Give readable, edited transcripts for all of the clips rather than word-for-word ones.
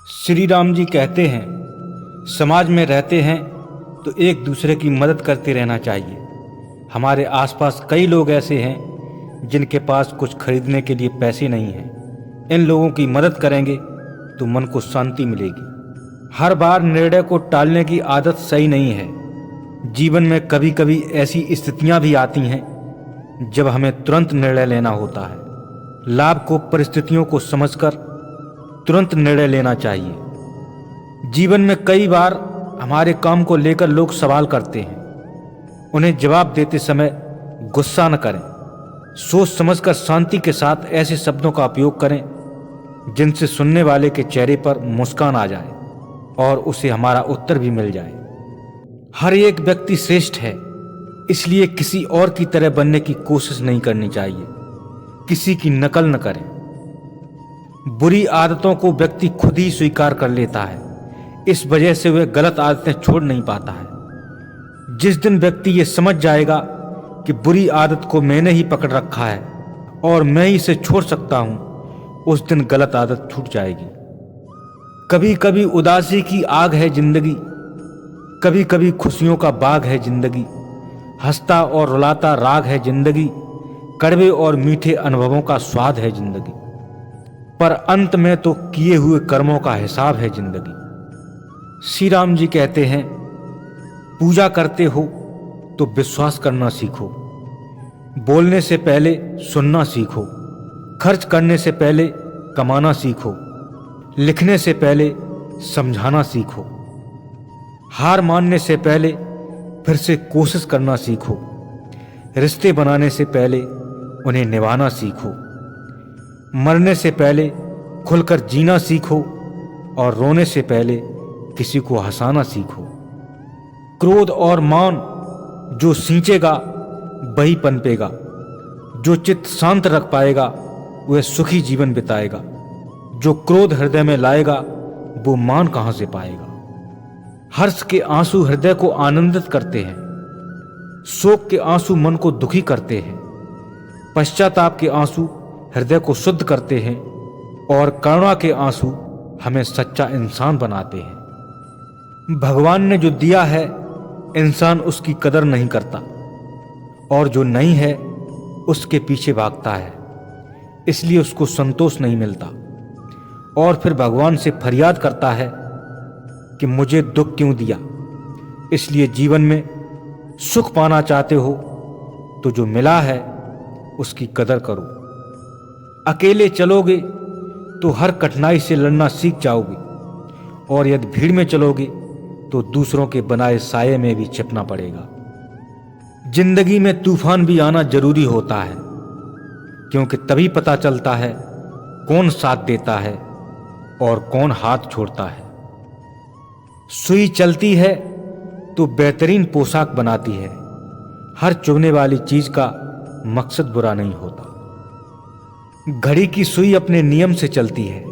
श्री राम जी कहते हैं, समाज में रहते हैं तो एक दूसरे की मदद करते रहना चाहिए। हमारे आसपास कई लोग ऐसे हैं जिनके पास कुछ खरीदने के लिए पैसे नहीं हैं। इन लोगों की मदद करेंगे तो मन को शांति मिलेगी। हर बार निर्णय को टालने की आदत सही नहीं है। जीवन में कभी कभी ऐसी स्थितियां भी आती हैं जब हमें तुरंत निर्णय लेना होता है। लाभ को परिस्थितियों को समझकर तुरंत निर्णय लेना चाहिए। जीवन में कई बार हमारे काम को लेकर लोग सवाल करते हैं। उन्हें जवाब देते समय गुस्सा न करें। सोच समझकर शांति के साथ ऐसे शब्दों का उपयोग करें जिनसे सुनने वाले के चेहरे पर मुस्कान आ जाए और उसे हमारा उत्तर भी मिल जाए। हर एक व्यक्ति श्रेष्ठ है, इसलिए किसी और की तरह बनने की कोशिश नहीं करनी चाहिए। किसी की नकल न करें। बुरी आदतों को व्यक्ति खुद ही स्वीकार कर लेता है, इस वजह से वह गलत आदतें छोड़ नहीं पाता है। जिस दिन व्यक्ति ये समझ जाएगा कि बुरी आदत को मैंने ही पकड़ रखा है और मैं ही इसे छोड़ सकता हूं, उस दिन गलत आदत छूट जाएगी। कभी कभी उदासी की आग है जिंदगी, कभी कभी खुशियों का बाग है जिंदगी। हंसता और रुलाता राग है जिंदगी, कड़वे और मीठे अनुभवों का स्वाद है जिंदगी। पर अंत में तो किए हुए कर्मों का हिसाब है जिंदगी। श्री राम जी कहते हैं, पूजा करते हो तो विश्वास करना सीखो। बोलने से पहले सुनना सीखो। खर्च करने से पहले कमाना सीखो। लिखने से पहले समझाना सीखो। हार मानने से पहले फिर से कोशिश करना सीखो। रिश्ते बनाने से पहले उन्हें निभाना सीखो। मरने से पहले खुलकर जीना सीखो और रोने से पहले किसी को हंसाना सीखो। क्रोध और मान जो सींचेगा वही पनपेगा। जो चित्त शांत रख पाएगा वह सुखी जीवन बिताएगा। जो क्रोध हृदय में लाएगा वो मान कहां से पाएगा। हर्ष के आंसू हृदय को आनंदित करते हैं। शोक के आंसू मन को दुखी करते हैं। पश्चाताप के आंसू हृदय को शुद्ध करते हैं और करुणा के आंसू हमें सच्चा इंसान बनाते हैं। भगवान ने जो दिया है इंसान उसकी कदर नहीं करता और जो नहीं है उसके पीछे भागता है, इसलिए उसको संतोष नहीं मिलता और फिर भगवान से फरियाद करता है कि मुझे दुख क्यों दिया। इसलिए जीवन में सुख पाना चाहते हो तो जो मिला है उसकी कदर करो। अकेले चलोगे तो हर कठिनाई से लड़ना सीख जाओगे और यदि भीड़ में चलोगे तो दूसरों के बनाए साये में भी छिपना पड़ेगा। जिंदगी में तूफान भी आना जरूरी होता है, क्योंकि तभी पता चलता है कौन साथ देता है और कौन हाथ छोड़ता है। सुई चलती है तो बेहतरीन पोशाक बनाती है। हर चुभने वाली चीज का मकसद बुरा नहीं होता। घड़ी की सुई अपने नियम से चलती है,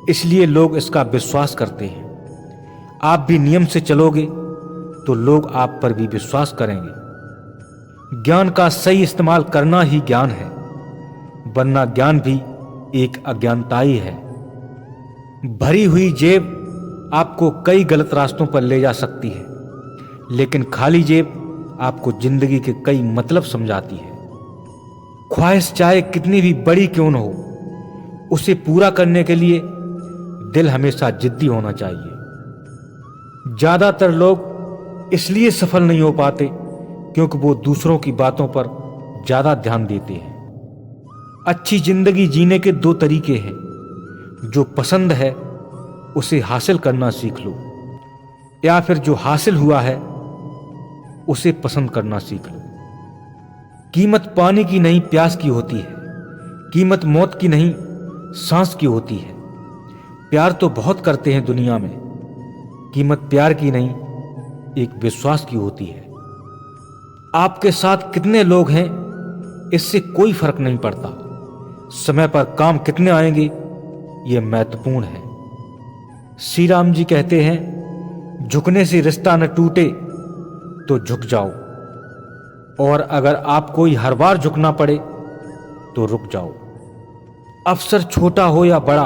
इसलिए लोग इसका विश्वास करते हैं। आप भी नियम से चलोगे तो लोग आप पर भी विश्वास करेंगे। ज्ञान का सही इस्तेमाल करना ही ज्ञान है, वरना ज्ञान भी एक अज्ञानता ही है। भरी हुई जेब आपको कई गलत रास्तों पर ले जा सकती है, लेकिन खाली जेब आपको जिंदगी के कई मतलब समझाती है। ख्वाहिश चाहे कितनी भी बड़ी क्यों न हो, उसे पूरा करने के लिए दिल हमेशा जिद्दी होना चाहिए। ज्यादातर लोग इसलिए सफल नहीं हो पाते क्योंकि वो दूसरों की बातों पर ज्यादा ध्यान देते हैं। अच्छी जिंदगी जीने के दो तरीके हैं। जो पसंद है उसे हासिल करना सीख लो, या फिर जो हासिल हुआ है उसे पसंद करना सीख लो। कीमत पानी की नहीं प्यास की होती है। कीमत मौत की नहीं सांस की होती है। प्यार तो बहुत करते हैं दुनिया में, कीमत प्यार की नहीं एक विश्वास की होती है। आपके साथ कितने लोग हैं इससे कोई फर्क नहीं पड़ता। समय पर काम कितने आएंगे यह महत्वपूर्ण है। श्री राम जी कहते हैं, झुकने से रिश्ता न टूटे तो झुक जाओ, और अगर आपको ही हर बार झुकना पड़े तो रुक जाओ। अवसर छोटा हो या बड़ा,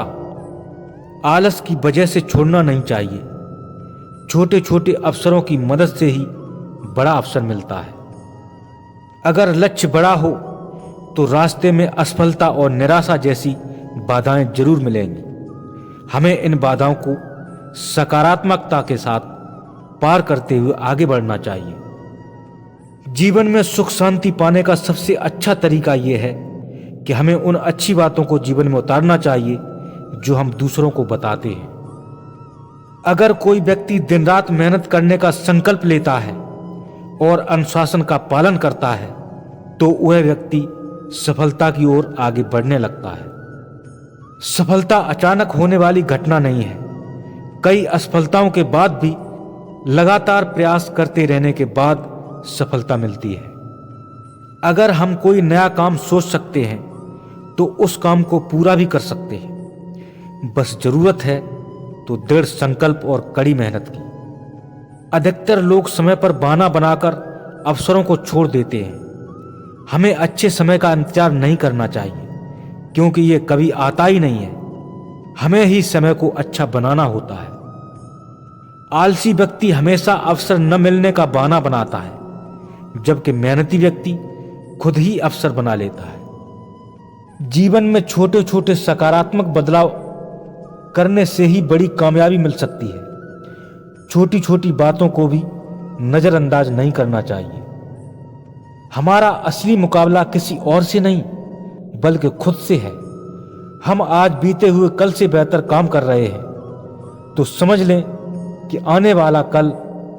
आलस की वजह से छोड़ना नहीं चाहिए। छोटे छोटे अवसरों की मदद से ही बड़ा अवसर मिलता है। अगर लक्ष्य बड़ा हो तो रास्ते में असफलता और निराशा जैसी बाधाएं जरूर मिलेंगी। हमें इन बाधाओं को सकारात्मकता के साथ पार करते हुए आगे बढ़ना चाहिए। जीवन में सुख शांति पाने का सबसे अच्छा तरीका यह है कि हमें उन अच्छी बातों को जीवन में उतारना चाहिए जो हम दूसरों को बताते हैं। अगर कोई व्यक्ति दिन रात मेहनत करने का संकल्प लेता है और अनुशासन का पालन करता है तो वह व्यक्ति सफलता की ओर आगे बढ़ने लगता है। सफलता अचानक होने वाली घटना नहीं है। कई असफलताओं के बाद भी लगातार प्रयास करते रहने के बाद सफलता मिलती है। अगर हम कोई नया काम सोच सकते हैं तो उस काम को पूरा भी कर सकते हैं। बस जरूरत है तो दृढ़ संकल्प और कड़ी मेहनत की। अधिकतर लोग समय पर बहाना बनाकर अवसरों को छोड़ देते हैं। हमें अच्छे समय का इंतजार नहीं करना चाहिए क्योंकि ये कभी आता ही नहीं है। हमें ही समय को अच्छा बनाना होता है। आलसी व्यक्ति हमेशा अवसर न मिलने का बहाना बनाता है, जबकि मेहनती व्यक्ति खुद ही अवसर बना लेता है। जीवन में छोटे छोटे सकारात्मक बदलाव करने से ही बड़ी कामयाबी मिल सकती है। छोटी छोटी बातों को भी नजरअंदाज नहीं करना चाहिए। हमारा असली मुकाबला किसी और से नहीं बल्कि खुद से है। हम आज बीते हुए कल से बेहतर काम कर रहे हैं तो समझ लें कि आने वाला कल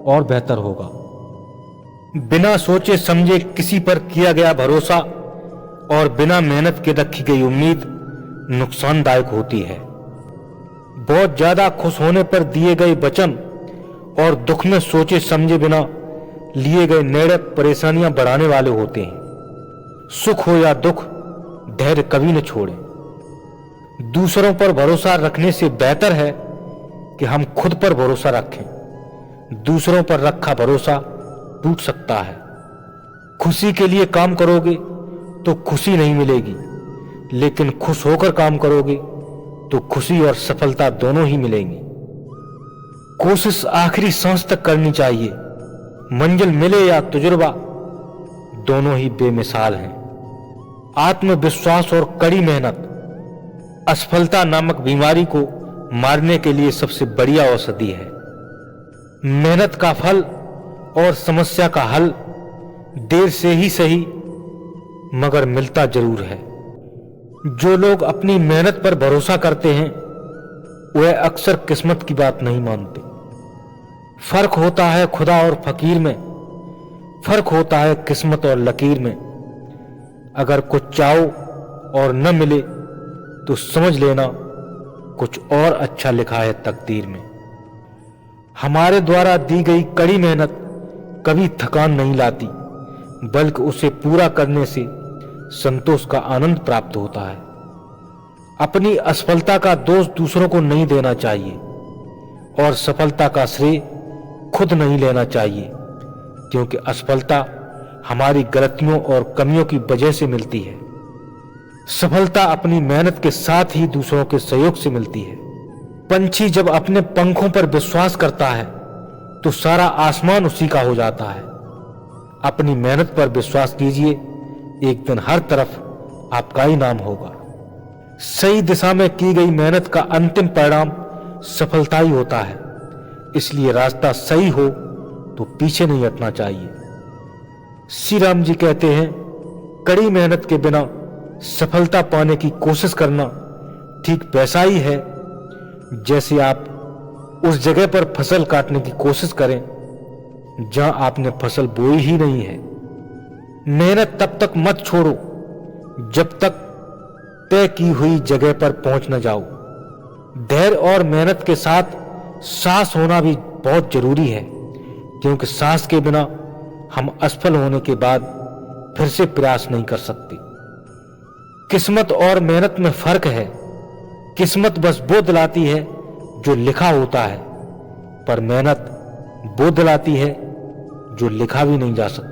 और बेहतर होगा। बिना सोचे समझे किसी पर किया गया भरोसा और बिना मेहनत के रखी गई उम्मीद नुकसानदायक होती है। बहुत ज्यादा खुश होने पर दिए गए वचन और दुख में सोचे समझे बिना लिए गए निर्णय परेशानियां बढ़ाने वाले होते हैं। सुख हो या दुख, धैर्य कभी न छोड़ें। दूसरों पर भरोसा रखने से बेहतर है कि हम खुद पर भरोसा रखें। दूसरों पर रखा भरोसा टूट सकता है। खुशी के लिए काम करोगे तो खुशी नहीं मिलेगी, लेकिन खुश होकर काम करोगे तो खुशी और सफलता दोनों ही मिलेंगी। कोशिश आखिरी सांस तक करनी चाहिए। मंजिल मिले या तजुर्बा, दोनों ही बेमिसाल हैं। आत्मविश्वास और कड़ी मेहनत असफलता नामक बीमारी को मारने के लिए सबसे बढ़िया औषधि है। मेहनत का फल और समस्या का हल देर से ही सही मगर मिलता जरूर है। जो लोग अपनी मेहनत पर भरोसा करते हैं वह अक्सर किस्मत की बात नहीं मानते। फर्क होता है खुदा और फकीर में, फर्क होता है किस्मत और लकीर में। अगर कुछ चाहो और न मिले तो समझ लेना कुछ और अच्छा लिखा है तकदीर में। हमारे द्वारा दी गई कड़ी मेहनत कभी थकान नहीं लाती, बल्कि उसे पूरा करने से संतोष का आनंद प्राप्त होता है। अपनी असफलता का दोष दूसरों को नहीं देना चाहिए और सफलता का श्रेय खुद नहीं लेना चाहिए, क्योंकि असफलता हमारी गलतियों और कमियों की वजह से मिलती है। सफलता अपनी मेहनत के साथ ही दूसरों के सहयोग से मिलती है। पंछी जब अपने पंखों पर विश्वास करता है तो सारा आसमान उसी का हो जाता है। अपनी मेहनत पर विश्वास कीजिए, एक दिन हर तरफ आपका ही नाम होगा। सही दिशा में की गई मेहनत का अंतिम परिणाम सफलता ही होता है। इसलिए रास्ता सही हो तो पीछे नहीं हटना चाहिए। श्री राम जी कहते हैं, कड़ी मेहनत के बिना सफलता पाने की कोशिश करना ठीक वैसा ही है जैसे आप उस जगह पर फसल काटने की कोशिश करें जहां आपने फसल बोई ही नहीं है। मेहनत तब तक मत छोड़ो जब तक तय की हुई जगह पर पहुंच न जाओ। धैर्य और मेहनत के साथ साहस होना भी बहुत जरूरी है, क्योंकि साहस के बिना हम असफल होने के बाद फिर से प्रयास नहीं कर सकते। किस्मत और मेहनत में फर्क है। किस्मत बस वो दिलाती है जो लिखा होता है, पर मेहनत वो दिलाती है जो लिखा भी नहीं जा सकता।